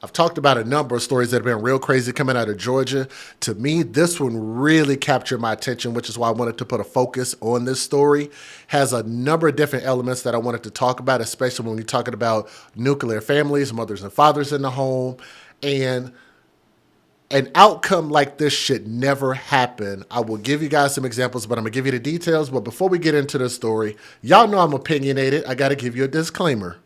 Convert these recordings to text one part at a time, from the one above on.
I've talked about a number of stories that have been real crazy coming out of Georgia. To me, this one really captured my attention, which is why I wanted to put a focus on this story. Has a number of different elements that I wanted to talk about, especially when you're talking about nuclear families, mothers and fathers in the home, and an outcome like this should never happen. I will give you guys some examples, but I'm going to give you the details. But before we get into the story, y'all know I'm opinionated. I got to give you a disclaimer.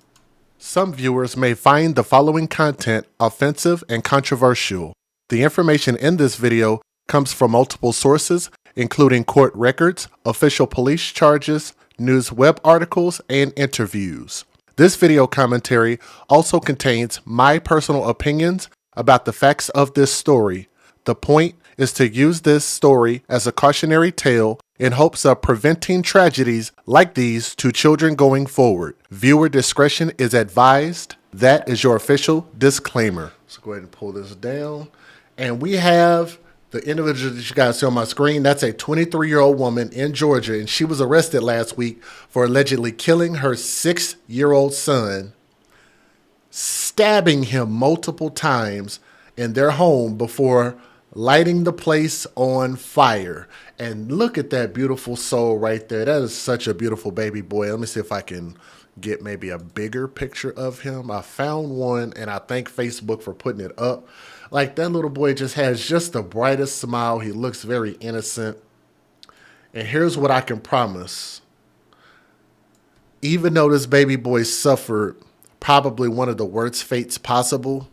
Some viewers may find the following content offensive and controversial. The information in this video comes from multiple sources, including court records, official police charges, news web articles, and interviews. This video commentary also contains my personal opinions about the facts of this story. The point is to use this story as a cautionary tale in hopes of preventing tragedies like these to children going forward. Viewer discretion is advised. That is your official disclaimer. So go ahead and pull this down. And we have the individual that you guys see on my screen. That's a 23-year-old woman in Georgia, and she was arrested last week for allegedly killing her 6-year-old son, stabbing him multiple times in their home before lighting the place on fire. And look at that beautiful soul right there. That is such a beautiful baby boy. Let me see if I can get maybe a bigger picture of him. I found one, and I thank Facebook for putting it up. Like, that little boy just has just the brightest smile. He looks very innocent. And here's what I can promise. Even though this baby boy suffered probably one of the worst fates possible,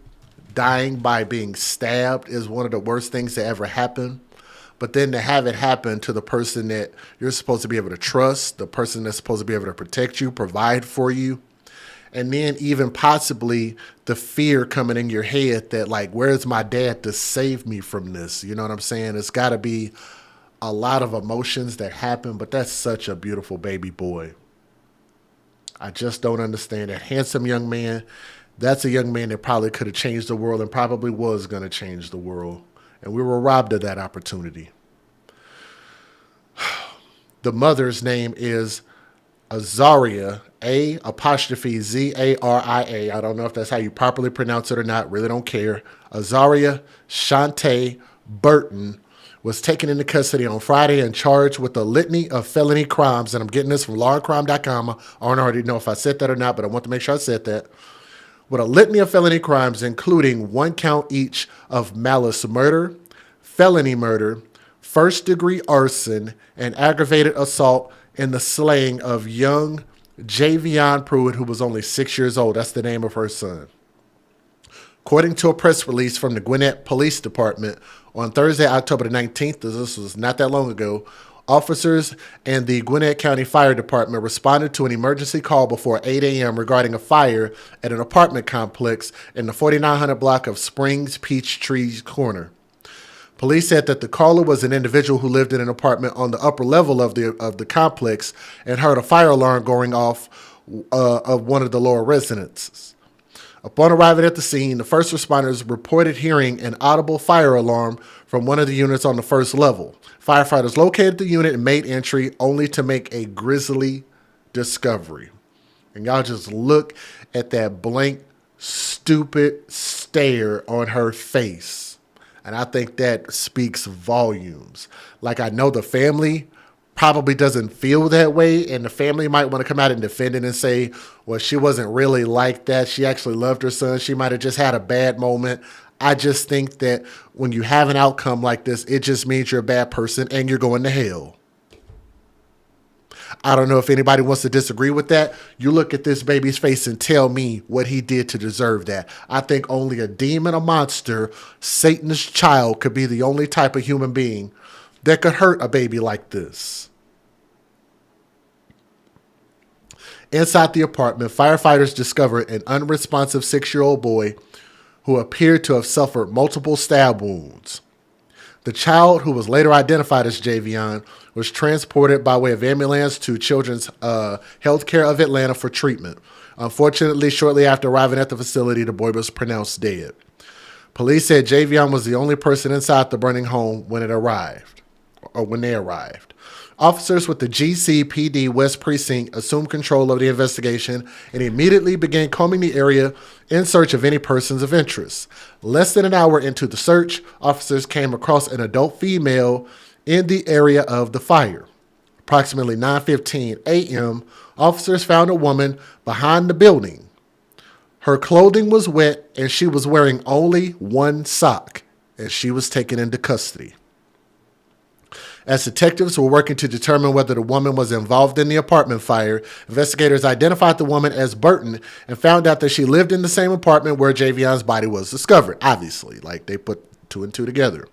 dying by being stabbed is one of the worst things to ever happen. But then to have it happen to the person that you're supposed to be able to trust, the person that's supposed to be able to protect you, provide for you, and then even possibly the fear coming in your head that, like, where's my dad to save me from this? You know what I'm saying? It's got to be a lot of emotions that happen, but that's such a beautiful baby boy. I just don't understand that handsome young man. That's a young man that probably could have changed the world and probably was going to change the world. And we were robbed of that opportunity. The mother's name is Azaria, A''Zaria. I don't know if that's how you properly pronounce it or not. Really don't care. Azaria Shante Burton was taken into custody on Friday and charged with a litany of felony crimes. And I'm getting this from lawandcrime.com. I don't already know if I said that or not, but I want to make sure I said that. With a litany of felony crimes, including 1 count each of malice murder, felony murder, first-degree arson, and aggravated assault in the slaying of young Javion Pruitt, who was only 6 years old. That's the name of her son. According to a press release from the Gwinnett Police Department, on Thursday, October the 19th, this was not that long ago, officers and the Gwinnett County Fire Department responded to an emergency call before 8 a.m. regarding a fire at an apartment complex in the 4900 block of Springs Peachtree Corner. Police said that the caller was an individual who lived in an apartment on the upper level of the complex and heard a fire alarm going off of one of the lower residences. Upon arriving at the scene, the first responders reported hearing an audible fire alarm from one of the units on the first level. Firefighters located the unit and made entry, only to make a grisly discovery. And y'all just look at that blank, stupid stare on her face. And I think that speaks volumes. Like, I know the family probably doesn't feel that way, and the family might want to come out and defend it and say, well, she wasn't really like that. She actually loved her son. She might have just had a bad moment. I just think that when you have an outcome like this, it just means you're a bad person and you're going to hell. I don't know if anybody wants to disagree with that. You look at this baby's face and tell me what he did to deserve that. I think only a demon, a monster, Satan's child could be the only type of human being that could hurt a baby like this. Inside the apartment, firefighters discovered an unresponsive 6-year-old boy who appeared to have suffered multiple stab wounds. The child, who was later identified as Javion, was transported by way of ambulance to Children's Healthcare of Atlanta for treatment. Unfortunately, shortly after arriving at the facility, the boy was pronounced dead. Police said Javion was the only person inside the burning home when they arrived. Officers with the GCPD West Precinct assumed control of the investigation and immediately began combing the area in search of any persons of interest. Less than an hour into the search, officers came across an adult female in the area of the fire. Approximately 9:15 a.m., officers found a woman behind the building. Her clothing was wet and she was wearing only one sock, and she was taken into custody. As detectives were working to determine whether the woman was involved in the apartment fire, investigators identified the woman as Burton and found out that she lived in the same apartment where Javion's body was discovered. Obviously, like they put two and two together.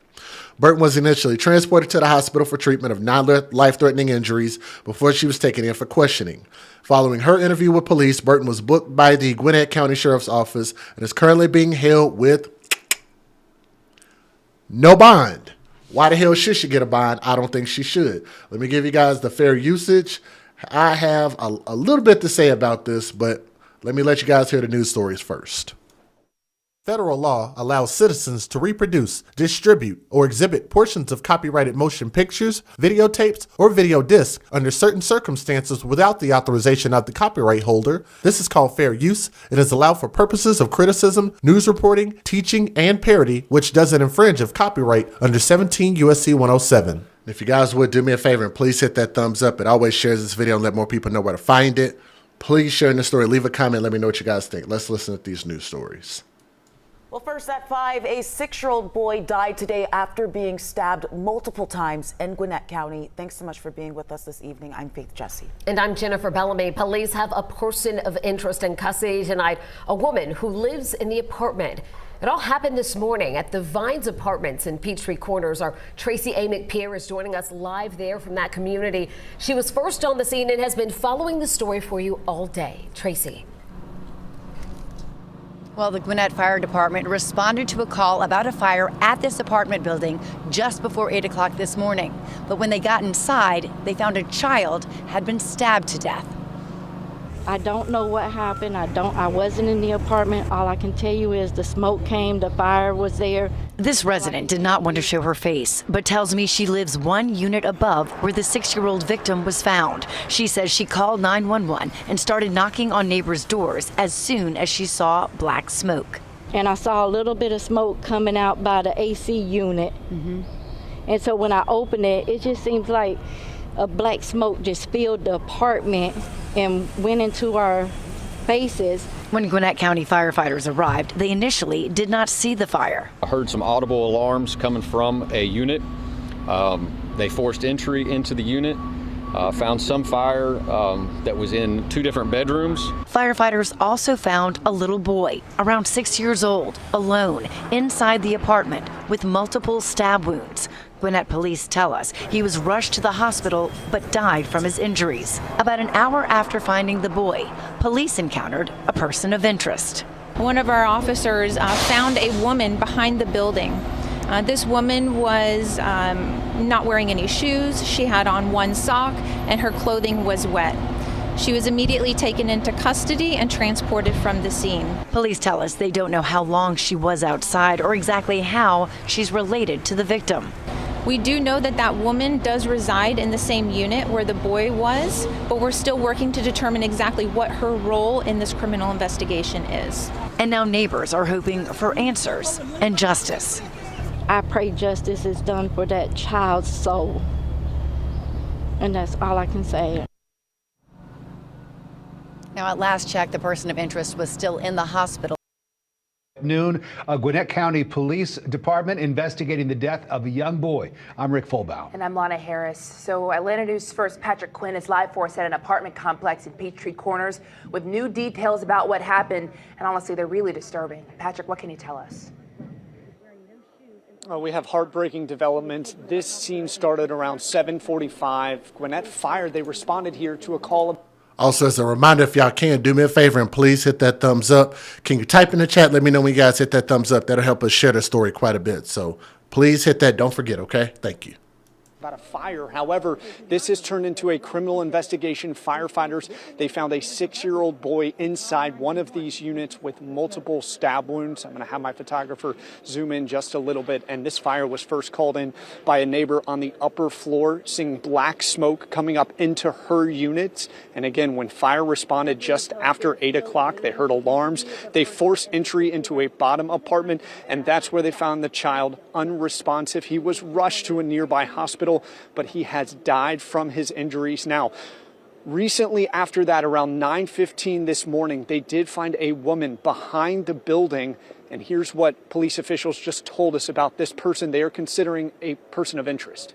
Burton was initially transported to the hospital for treatment of non-life-threatening injuries before she was taken in for questioning. Following her interview with police, Burton was booked by the Gwinnett County Sheriff's Office and is currently being held with no bond. Why the hell should she get a bond? I don't think she should. Let me give you guys the fair usage. I have a little bit to say about this, but let me let you guys hear the news stories first. Federal law allows citizens to reproduce, distribute, or exhibit portions of copyrighted motion pictures, videotapes, or video discs under certain circumstances without the authorization of the copyright holder. This is called fair use. It is allowed for purposes of criticism, news reporting, teaching, and parody, which doesn't infringe of copyright under 17 U.S.C. 107. If you guys would do me a favor and please hit that thumbs up. It always shares this video and let more people know where to find it. Please share in the story. Leave a comment. Let me know what you guys think. Let's listen to these news stories. Well, first at 5, a 6-year-old boy died today after being stabbed multiple times in Gwinnett County. Thanks so much for being with us this evening. I'm Faith Jesse. And I'm Jennifer Bellamy. Police have a person of interest in custody tonight, a woman who lives in the apartment. It all happened this morning at the Vines Apartments in Peachtree Corners. Our Tracy A. McPierre is joining us live there from that community. She was first on the scene and has been following the story for you all day. Tracy. Well, the Gwinnett Fire Department responded to a call about a fire at this apartment building just before 8 o'clock this morning. But when they got inside, they found a child had been stabbed to death. I don't know what happened. I wasn't in the apartment. All I can tell you is the smoke came, the fire was there. This resident did not want to show her face, but tells me she lives one unit above where the 6-year-old victim was found. She says she called 911 and started knocking on neighbors' doors as soon as she saw black smoke. And I saw a little bit of smoke coming out by the AC unit. And so when I opened it, it just seems like a black smoke just filled the apartment and went into our faces. When Gwinnett County firefighters arrived, they initially did not see the fire. I heard some audible alarms coming from a unit. They forced entry into the unit, found some fire that was in 2 different bedrooms. Firefighters also found a little boy, around 6 years old, alone inside the apartment with multiple stab wounds. Gwinnett police tell us he was rushed to the hospital but died from his injuries. About an hour after finding the boy, police encountered a person of interest. One of our officers found a woman behind the building. This woman was not wearing any shoes. She had on one sock and her clothing was wet. She was immediately taken into custody and transported from the scene. Police tell us they don't know how long she was outside or exactly how she's related to the victim. We do know that that woman does reside in the same unit where the boy was, but we're still working to determine exactly what her role in this criminal investigation is. And now neighbors are hoping for answers and justice. I pray justice is done for that child's soul. And that's all I can say. Now, at last check, the person of interest was still in the hospital. Noon, Gwinnett County Police Department investigating the death of a young boy. I'm Rick Fulbaugh. And I'm Lana Harris. So Atlanta News First Patrick Quinn is live for us at an apartment complex in Peachtree Corners with new details about what happened. And honestly, they're really disturbing. Patrick, what can you tell us? We have heartbreaking development. This scene started around 7:45. Gwinnett Fire, they responded here to a call. Also, as a reminder, if y'all can, do me a favor and please hit that thumbs up. Can you type in the chat? Let me know when you guys hit that thumbs up. That'll help us share the story quite a bit. So please hit that. Don't forget, okay? Thank you. about a fire. However, this has turned into a criminal investigation. Firefighters, they found a 6-year-old boy inside one of these units with multiple stab wounds. I'm going to have my photographer zoom in just a little bit. And this fire was first called in by a neighbor on the upper floor, seeing black smoke coming up into her unit. And again, when fire responded just after 8 o'clock, they heard alarms. They forced entry into a bottom apartment, and that's where they found the child unresponsive. He was rushed to a nearby hospital, but he has died from his injuries. Now, recently after that, around 9:15 this morning, they did find a woman behind the building. And here's what police officials just told us about this person they are considering a person of interest.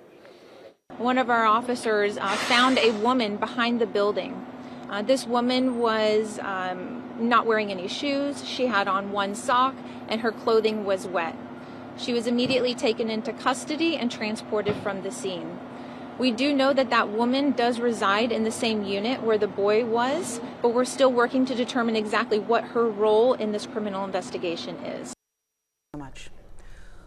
One of our officers found a woman behind the building. This woman was not wearing any shoes. She had on one sock and her clothing was wet. She was immediately taken into custody and transported from the scene. We do know that that woman does reside in the same unit where the boy was, but we're still working to determine exactly what her role in this criminal investigation is. Much.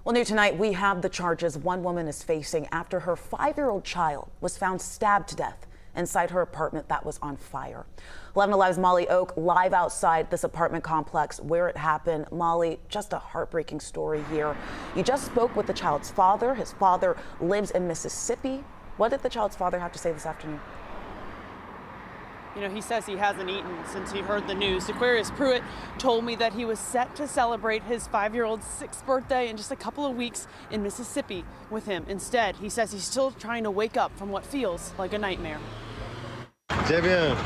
Well, new tonight, we have the charges one woman is facing after her 5-year-old child was found stabbed to death inside her apartment that was on fire. 11 Alive's Molly Oak live outside this apartment complex where it happened. Molly, just a heartbreaking story here. You just spoke with the child's father. His father lives in Mississippi. What did the child's father have to say this afternoon? You know, he says he hasn't eaten since he heard the news. Dequarius Pruitt told me that he was set to celebrate his 5-year-old's 6th birthday in just a couple of weeks in Mississippi with him. Instead, he says he's still trying to wake up from what feels like a nightmare. Javion,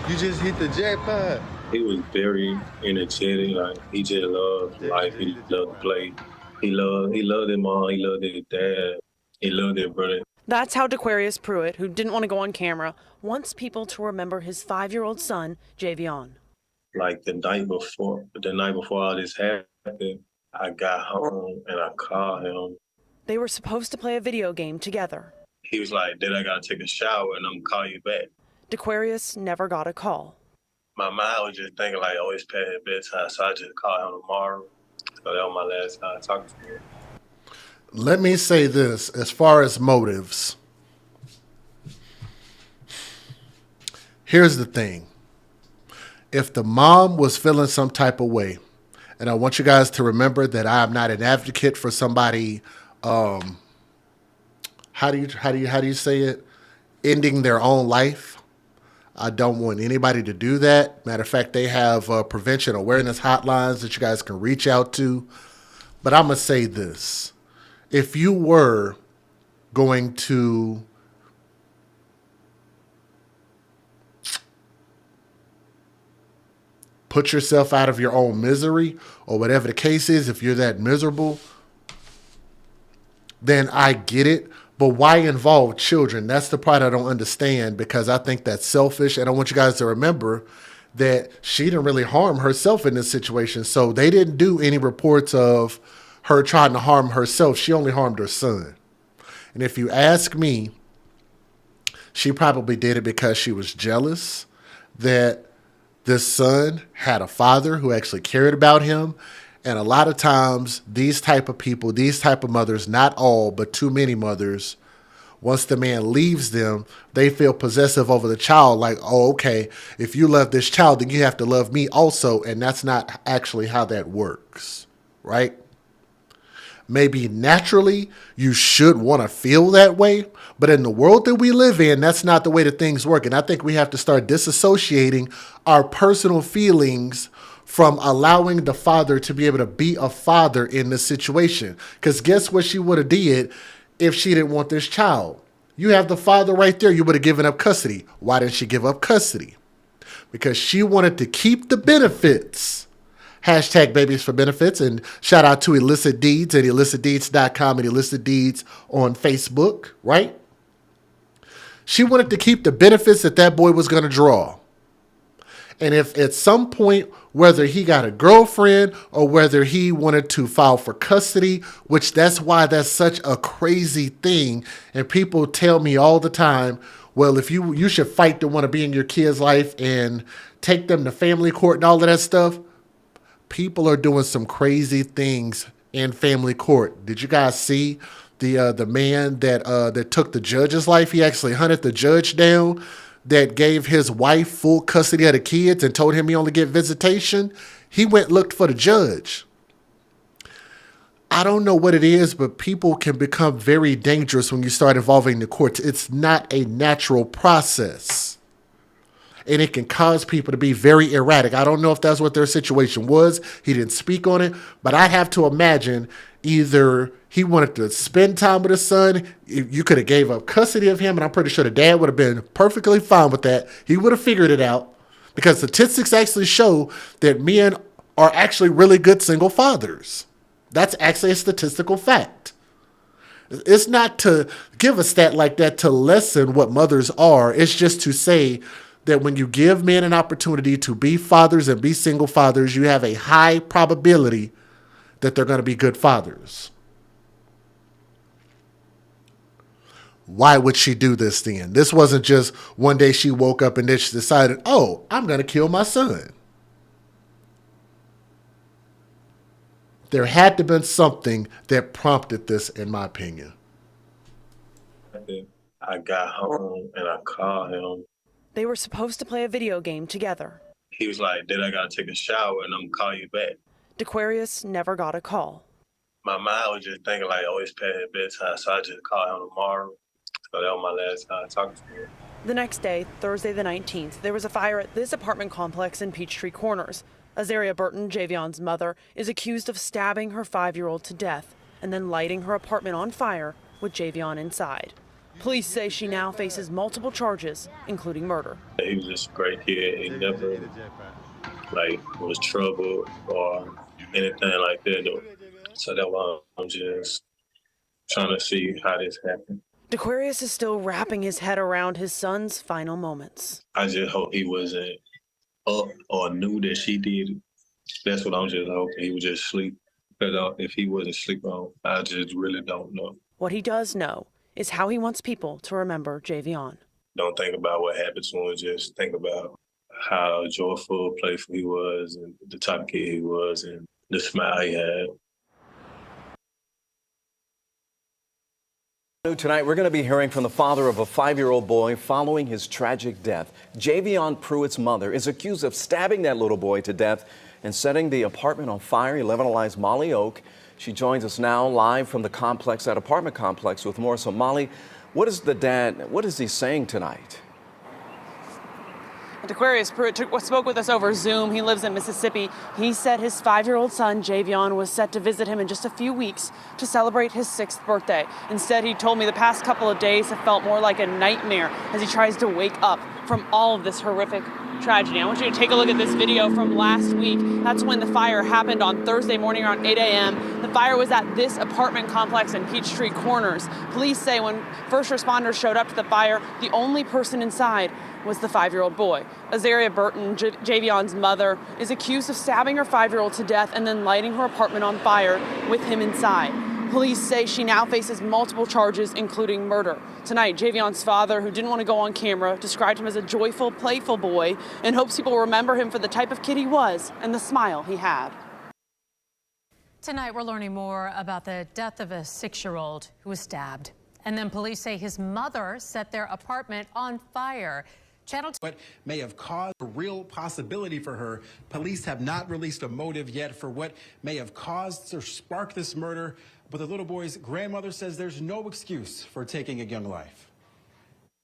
you just hit the jackpot. He was very energetic. Like, he just loved life. He loved to play. He loved his mom. He loved his dad. He loved his brother. That's how Dequarius Pruitt, who didn't want to go on camera, wants people to remember his 5-year-old son, Javion. Like the night before all this happened, I got home and I called him. They were supposed to play a video game together. He was like, "Then I gotta take a shower and I'm gonna call you back." Dequarius never got a call. My mind was just thinking like, "Oh, it's past bedtime," so I just called him tomorrow. So that was my last time talking to him. Let me say this as far as motives. Here's the thing. If the mom was feeling some type of way, and I want you guys to remember that I'm not an advocate for somebody, how do you say it? Ending their own life. I don't want anybody to do that. Matter of fact, they have prevention awareness hotlines that you guys can reach out to. But I'm going to say this. If you were going to put yourself out of your own misery or whatever the case is, if you're that miserable, then I get it. But why involve children? That's the part I don't understand, because I think that's selfish. And I want you guys to remember that she didn't really harm herself in this situation. So they didn't do any reports of her trying to harm herself. She only harmed her son. And if you ask me, she probably did it because she was jealous that this son had a father who actually cared about him. And a lot of times, these type of people, these type of mothers, not all, but too many mothers, once the man leaves them, they feel possessive over the child. Like, oh, okay, if you love this child, then you have to love me also. And that's not actually how that works, right? Maybe naturally you should want to feel that way, but in the world that we live in, that's not the way that things work. And I think we have to start disassociating our personal feelings from allowing the father to be able to be a father in this situation. Because guess what she would have did if she didn't want this child? You have the father right there. You would have given up custody. Why didn't she give up custody? Because she wanted to keep the benefits. Hashtag babies for benefits. And shout out to Illicit Deeds at illicitdeeds.com and Illicit Deeds on Facebook, right? She wanted to keep the benefits that boy was going to draw. And if at some point, whether he got a girlfriend or whether he wanted to file for custody, which that's why that's such a crazy thing. And people tell me all the time, well, if you should fight to want to be in your kid's life and take them to family court and all of that stuff. People are doing some crazy things in family court. Did you guys see the man that took the judge's life. He actually hunted the judge down that gave his wife full custody of the kids and told him he only get visitation. He went and looked for the judge. I don't know what it is, but people can become very dangerous when you start involving the courts. It's not a natural process. And it can cause people to be very erratic. I don't know if that's what their situation was. He didn't speak on it, but I have to imagine either he wanted to spend time with his son. You could have gave up custody of him, and I'm pretty sure the dad would have been perfectly fine with that. He would have figured it out because statistics actually show that men are actually really good single fathers. That's actually a statistical fact. It's not to give a stat like that to lessen what mothers are. It's just to say that when you give men an opportunity to be fathers and be single fathers, you have a high probability that they're going to be good fathers. Why would she do this then? This wasn't just one day she woke up and then she decided, oh, I'm going to kill my son. There had to have been something that prompted this, in my opinion. I got home and I called him. They were supposed to play a video game together. He was like, then I got to take a shower and I'm going to call you back. Dequarius never got a call. My mind was just thinking like, oh, it's past bedtime, so I just called him tomorrow. So that was my last time talking to him. The next day, Thursday the 19th, there was a fire at this apartment complex in Peachtree Corners. Azaria Burton, Javion's mother, is accused of stabbing her 5-year-old to death and then lighting her apartment on fire with Javion inside. Police say she now faces multiple charges, including murder. He was just a great kid. He never was troubled or anything like that. Though. So that's why I'm just trying to see how this happened. Dequarius is still wrapping his head around his son's final moments. I just hope he wasn't up or knew that she did it. That's what I'm just hoping. He was just asleep. But if he wasn't asleep, I just really don't know. What he does know is how he wants people to remember Javion. Don't think about what happened to him. Just think about how joyful, playful he was and the type of kid he was and the smile he had. Tonight, we're going to be hearing from the father of a 5-year-old boy following his tragic death. Javion Pruitt's mother is accused of stabbing that little boy to death and setting the apartment on fire. 11 Alive's Molly Oak. She joins us now live from the complex, that apartment complex, with more. So, Molly, what is the dad, what is he saying tonight? Dequarius Pruitt spoke with us over Zoom. He lives in Mississippi. He said his 5-year-old son, Javion, was set to visit him in just a few weeks to celebrate his 6th birthday. Instead, he told me the past couple of days have felt more like a nightmare as he tries to wake up from all of this horrific tragedy. I want you to take a look at this video from last week. That's when the fire happened on Thursday morning around 8 a.m. The fire was at this apartment complex in Peachtree Corners. Police say when first responders showed up to the fire, the only person inside was the 5-year-old boy. Azaria Burton, Javion's mother, is accused of stabbing her 5-year-old to death and then lighting her apartment on fire with him inside. Police say she now faces multiple charges, including murder. Tonight, Javion's father, who didn't want to go on camera, described him as a joyful, playful boy and hopes people remember him for the type of kid he was and the smile he had. Tonight, we're learning more about the death of a 6-year-old who was stabbed. And then police say his mother set their apartment on fire. What may have caused a real possibility for her. Police have not released a motive yet for what may have caused or sparked this murder, but the little boy's grandmother says there's no excuse for taking a young life.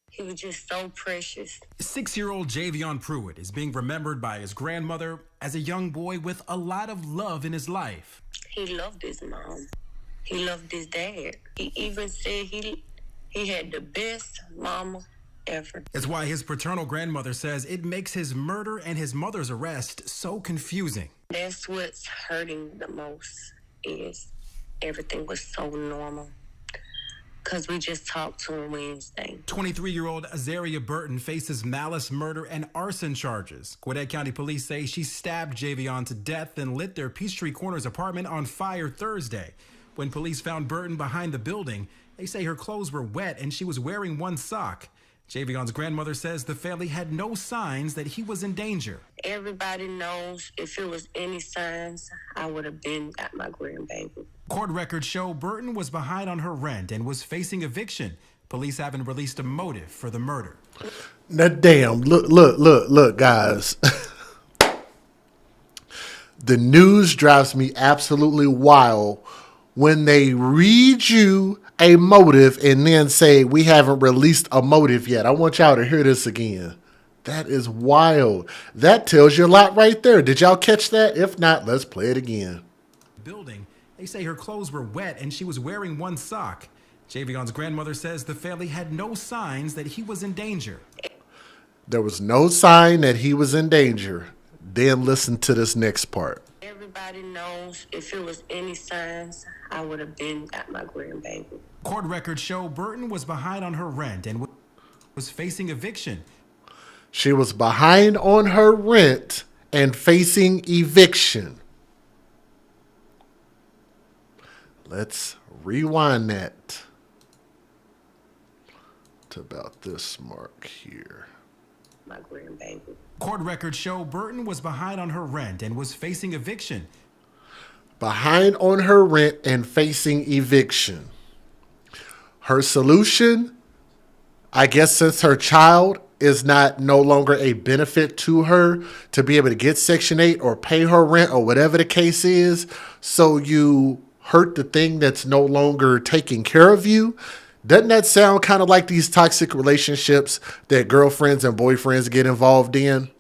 He was just so precious. 6-year-old Javion Pruitt is being remembered by his grandmother as a young boy with a lot of love in his life. He loved his mom. He loved his dad. He even said he had the best mama ever. It's why his paternal grandmother says it makes his murder and his mother's arrest so confusing. That's what's hurting the most, is everything was so normal. Because we just talked to him Wednesday. 23-year-old Azaria Burton faces malice, murder, and arson charges. Gwinnett County police say she stabbed Javion to death and lit their Peachtree Corners apartment on fire Thursday. When police found Burton behind the building, they say her clothes were wet and she was wearing one sock. Javion's grandmother says the family had no signs that he was in danger. Everybody knows if it was any signs, I would have been got my grandbaby. Court records show Burton was behind on her rent and was facing eviction. Police haven't released a motive for the murder. Now, damn, look, guys. The news drives me absolutely wild when they read you a motive and then say, we haven't released a motive yet. I want y'all to hear this again. That is wild. That tells you a lot right there. Did y'all catch that? If not, let's play it again. Building, they say her clothes were wet and she was wearing one sock. Javion's grandmother says the family had no signs that he was in danger. There was no sign that he was in danger. Then listen to this next part. Everybody knows if it was any signs, I would have been got my grandbaby. Court records show Burton was behind on her rent and was facing eviction. She was behind on her rent and facing eviction. Let's rewind that to about this mark here. My grandbaby. Court records show Burton was behind on her rent and was facing eviction. Behind on her rent and facing eviction. Her solution, I guess since her child is no longer a benefit to her to be able to get Section 8 or pay her rent or whatever the case is, so you hurt the thing that's no longer taking care of you. Doesn't that sound kind of like these toxic relationships that girlfriends and boyfriends get involved in?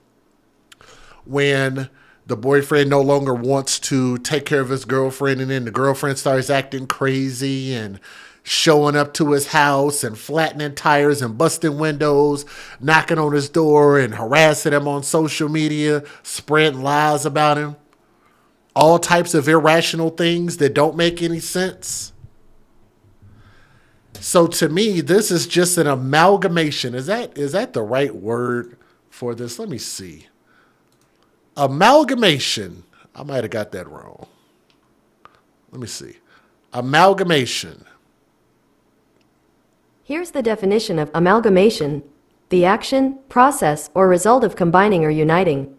When the boyfriend no longer wants to take care of his girlfriend and then the girlfriend starts acting crazy and showing up to his house and flattening tires and busting windows, knocking on his door and harassing him on social media, spreading lies about him. All types of irrational things that don't make any sense. So to me, this is just an amalgamation. Is that the right word for this? Let me see. Amalgamation. I might have got that wrong. Let me see. Amalgamation. Here's the definition of amalgamation: the action, process, or result of combining or uniting.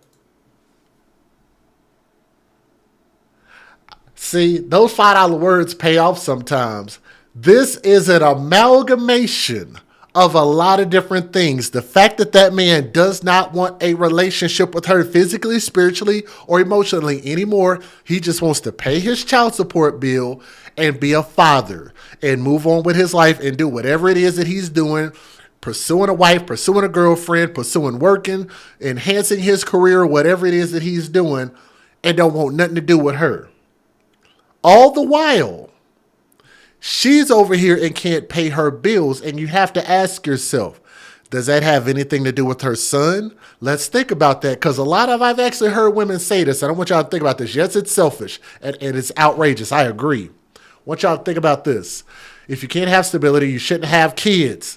See, those $5 words pay off sometimes. This is an amalgamation of a lot of different things. The fact that that man does not want a relationship with her physically, spiritually, or emotionally anymore. He just wants to pay his child support bill and be a father and move on with his life and do whatever it is that he's doing, pursuing a wife, pursuing a girlfriend, pursuing working, enhancing his career, whatever it is that he's doing, and don't want nothing to do with her. All the while, she's over here and can't pay her bills, and you have to ask yourself, does that have anything to do with her son? Let's think about that, because I've actually heard women say this. I don't want y'all to think about this. Yes, it's selfish, and it's outrageous. I agree. I want y'all to think about this. If you can't have stability, you shouldn't have kids.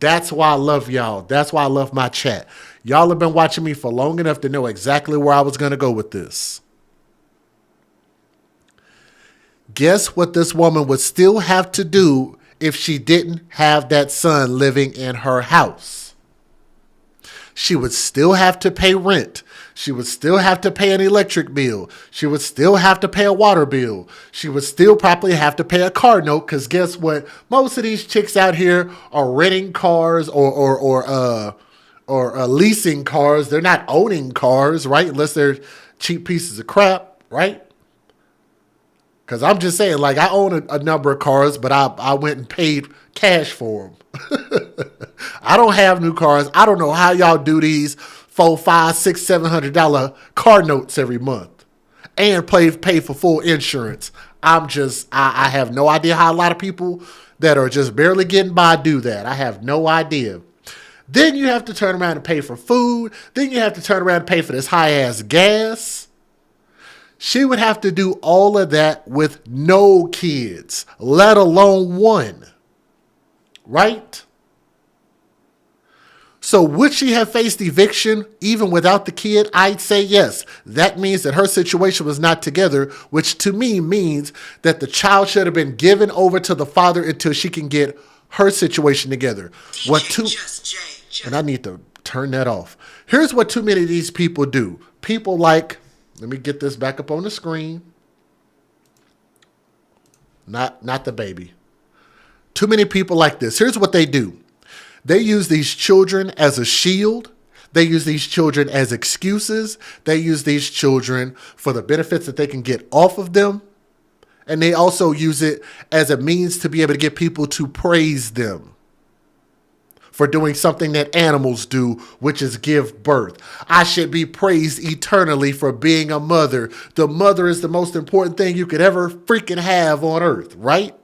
That's why I love y'all. That's why I love my chat. Y'all have been watching me for long enough to know exactly where I was going to go with this. Guess what this woman would still have to do if she didn't have that son living in her house? She would still have to pay rent. She would still have to pay an electric bill. She would still have to pay a water bill. She would still probably have to pay a car note, because guess what? Most of these chicks out here are renting cars or leasing cars. They're not owning cars, right? Unless they're cheap pieces of crap, right? Because I'm just saying, like, I own a number of cars, but I went and paid cash for them. I don't have new cars. I don't know how y'all do these $400, $500, $600, $700 car notes every month and pay for full insurance. I have no idea how a lot of people that are just barely getting by do that. I have no idea. Then you have to turn around and pay for food. Then you have to turn around and pay for this high-ass gas. She would have to do all of that with no kids, let alone one. Right? So would she have faced eviction even without the kid? I'd say yes. That means that her situation was not together, which to me means that the child should have been given over to the father until she can get her situation together. And I need to turn that off. Here's what too many of these people do. People like, let me get this back up on the screen. Not the baby. Too many people like this. Here's what they do. They use these children as a shield. They use these children as excuses. They use these children for the benefits that they can get off of them. And they also use it as a means to be able to get people to praise them for doing something that animals do, which is give birth. I should be praised eternally for being a mother. The mother is the most important thing you could ever freaking have on earth, right?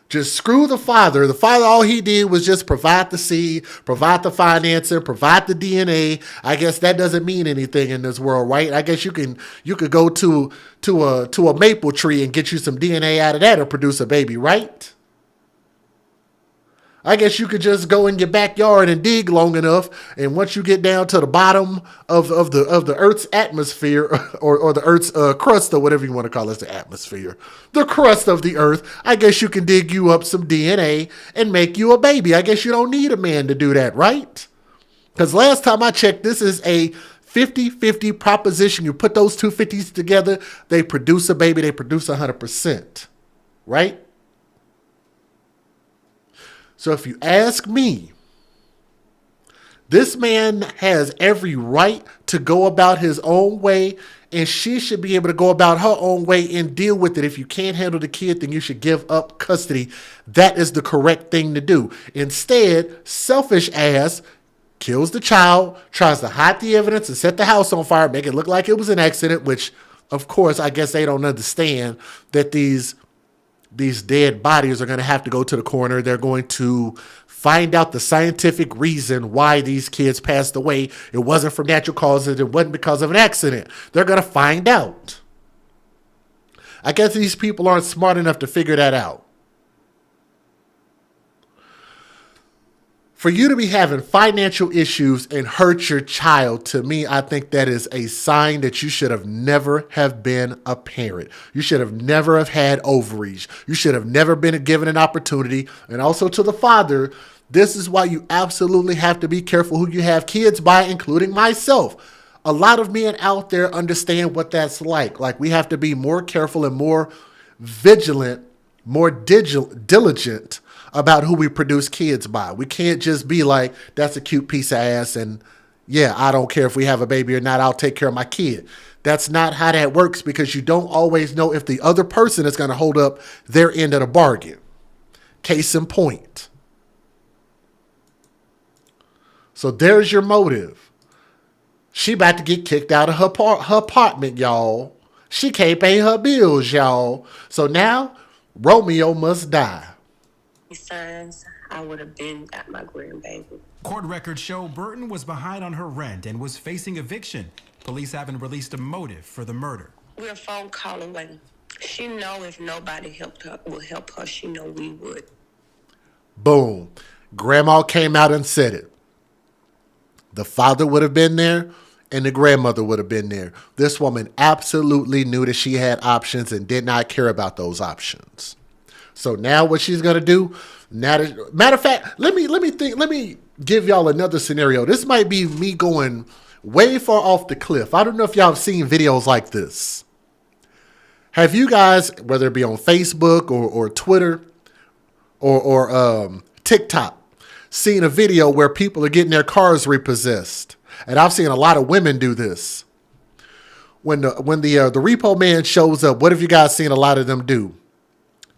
Just screw the father. The father, all he did was just provide the seed, provide the financing, provide the DNA. I guess that doesn't mean anything in this world, right? I guess you could go to a maple tree and get you some DNA out of that or produce a baby, right? I guess you could just go in your backyard and dig long enough, and once you get down to the bottom of the Earth's atmosphere, or the Earth's crust, or whatever you want to call it, the atmosphere, the crust of the Earth, I guess you can dig you up some DNA and make you a baby. I guess you don't need a man to do that, right? Because last time I checked, this is a 50-50 proposition. You put those two 50s together, they produce a baby, they produce 100%, right? So if you ask me, this man has every right to go about his own way, and she should be able to go about her own way and deal with it. If you can't handle the kid, then you should give up custody. That is the correct thing to do. Instead, selfish ass kills the child, tries to hide the evidence and set the house on fire, make it look like it was an accident, which, of course, I guess they don't understand that these dead bodies are going to have to go to the coroner. They're going to find out the scientific reason why these kids passed away. It wasn't from natural causes. It wasn't because of an accident. They're going to find out. I guess these people aren't smart enough to figure that out. For you to be having financial issues and hurt your child, to me, I think that is a sign that you should have never have been a parent. You should have never have had ovaries. You should have never been given an opportunity. And also to the father, this is why you absolutely have to be careful who you have kids by, including myself. A lot of men out there understand what that's like. Like, we have to be more careful and more vigilant, more diligent about who we produce kids by. We can't just be like, that's a cute piece of ass, and yeah, I don't care if we have a baby or not, I'll take care of my kid. That's not how that works, because you don't always know if the other person is going to hold up their end of the bargain. Case in point. So there's your motive. She about to get kicked out of her apartment, y'all. She can't pay her bills, y'all. So now Romeo must die. Signs, I would have been got my grandbaby. Court records show Burton was behind on her rent and was facing eviction. Police haven't released a motive for the murder. We're a phone call away. She know if nobody will help her, she know we would. Boom. Grandma came out and said it. The father would have been there and the grandmother would have been there. This woman absolutely knew that she had options and did not care about those options. So now what she's going to do, matter of fact, let me give y'all another scenario. This might be me going way far off the cliff. I don't know if y'all have seen videos like this. Have you guys, whether it be on Facebook or Twitter or TikTok, seen a video where people are getting their cars repossessed? And I've seen a lot of women do this. When the repo man shows up, what have you guys seen a lot of them do?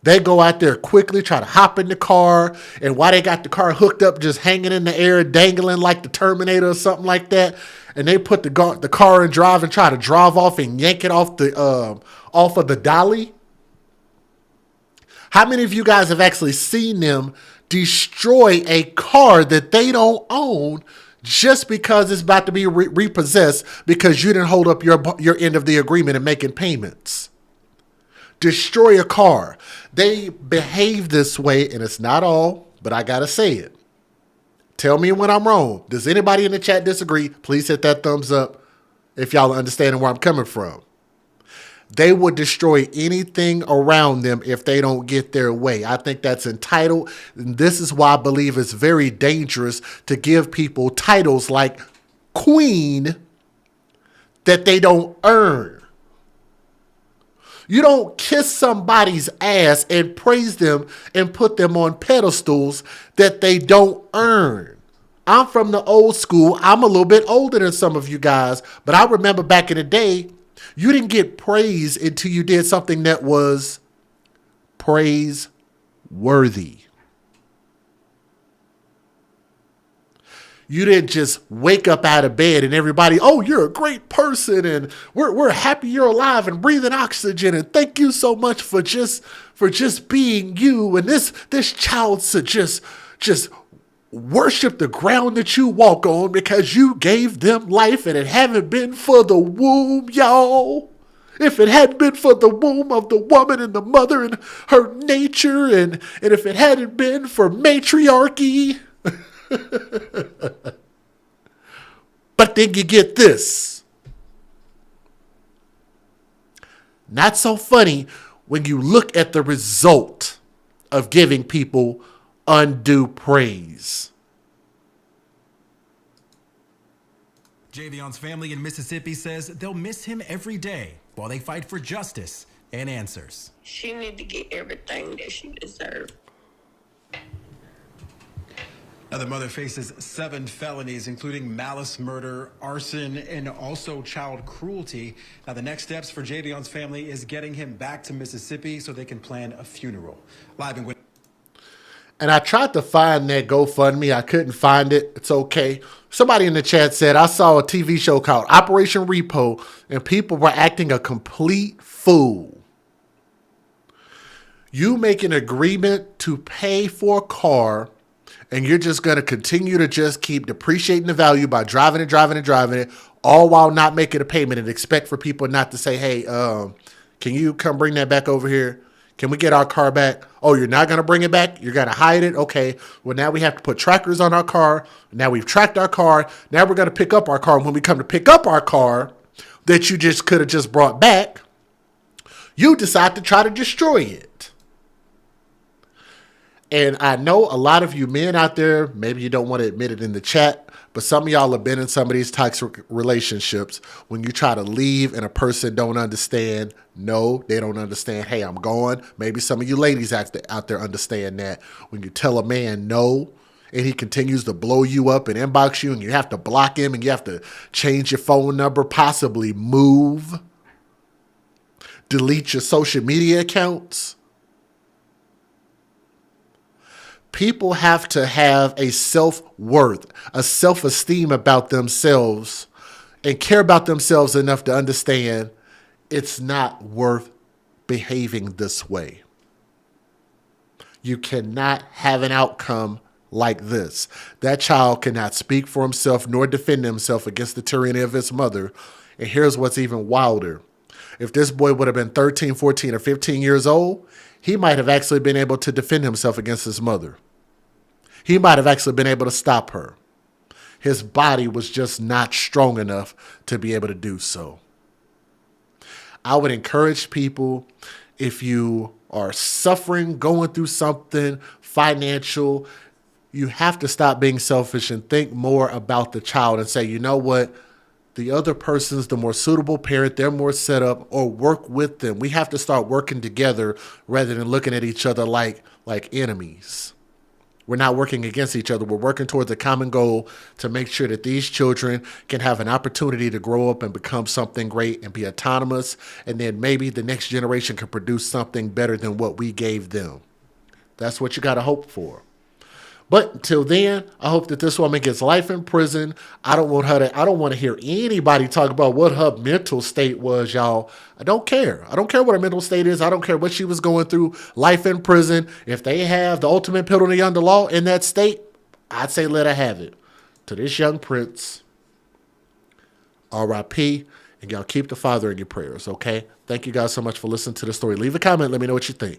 They go out there quickly, try to hop in the car, and while they got the car hooked up, just hanging in the air, dangling like the Terminator or something like that, and they put the car in drive and try to drive off and yank it off of the dolly. How many of you guys have actually seen them destroy a car that they don't own just because it's about to be repossessed because you didn't hold up your end of the agreement and making payments? Destroy a car. They behave this way, and it's not all, but I gotta say it. Tell me when I'm wrong. Does anybody in the chat disagree? Please hit that thumbs up if y'all are understanding where I'm coming from. They will destroy anything around them if they don't get their way. I think that's entitled. And this is why I believe it's very dangerous to give people titles like queen that they don't earn. You don't kiss somebody's ass and praise them and put them on pedestals that they don't earn. I'm from the old school. I'm a little bit older than some of you guys, but I remember back in the day, you didn't get praise until you did something that was praiseworthy. You didn't just wake up out of bed and everybody, oh, you're a great person and we're happy you're alive and breathing oxygen and thank you so much for just being you. And this child should just worship the ground that you walk on because you gave them life, and it hadn't been for the womb, y'all. If it hadn't been for the womb of the woman and the mother and her nature, and if it hadn't been for matriarchy. But then you get this. Not so funny when you look at the result of giving people undue praise. Javion's family in Mississippi says they'll miss him every day while they fight for justice and answers. She need to get everything that she deserves. Now, the mother faces 7 felonies, including malice murder, arson, and also child cruelty. Now, the next steps for Javion's family is getting him back to Mississippi so they can plan a funeral. Live in And I tried to find that GoFundMe. I couldn't find it. It's okay. Somebody in the chat said, I saw a TV show called Operation Repo, and people were acting a complete fool. You make an agreement to pay for a car, and you're just going to continue to just keep depreciating the value by driving it, all while not making a payment, and expect for people not to say, hey, can you come bring that back over here? Can we get our car back? Oh, you're not going to bring it back? You're going to hide it? Okay. Well, now we have to put trackers on our car. Now we've tracked our car. Now we're going to pick up our car. When we come to pick up our car that you just could have just brought back, you decide to try to destroy it. And I know a lot of you men out there, maybe you don't want to admit it in the chat, but some of y'all have been in some of these toxic relationships when you try to leave and a person don't understand. No, they don't understand. Hey, I'm going. Maybe some of you ladies out there understand that. When you tell a man no, and he continues to blow you up and inbox you, and you have to block him, and you have to change your phone number, possibly move, delete your social media accounts. People have to have a self-worth, a self-esteem about themselves, and care about themselves enough to understand it's not worth behaving this way. You cannot have an outcome like this. That child cannot speak for himself nor defend himself against the tyranny of his mother. And here's what's even wilder. If this boy would have been 13, 14, or 15 years old, he might have actually been able to defend himself against his mother. He might have actually been able to stop her. His body was just not strong enough to be able to do so. I would encourage people, if you are suffering, going through something financial, you have to stop being selfish and think more about the child and say, you know what? The other person's the more suitable parent, they're more set up, or work with them. We have to start working together rather than looking at each other like enemies. We're not working against each other. We're working towards a common goal to make sure that these children can have an opportunity to grow up and become something great and be autonomous. And then maybe the next generation can produce something better than what we gave them. That's what you got to hope for. But until then, I hope that this woman gets life in prison. I don't want to hear anybody talk about what her mental state was, y'all. I don't care. I don't care what her mental state is. I don't care what she was going through. Life in prison. If they have the ultimate penalty under law in that state, I'd say let her have it. To this young prince, R.I.P. And y'all keep the father in your prayers, okay? Thank you guys so much for listening to the story. Leave a comment. Let me know what you think.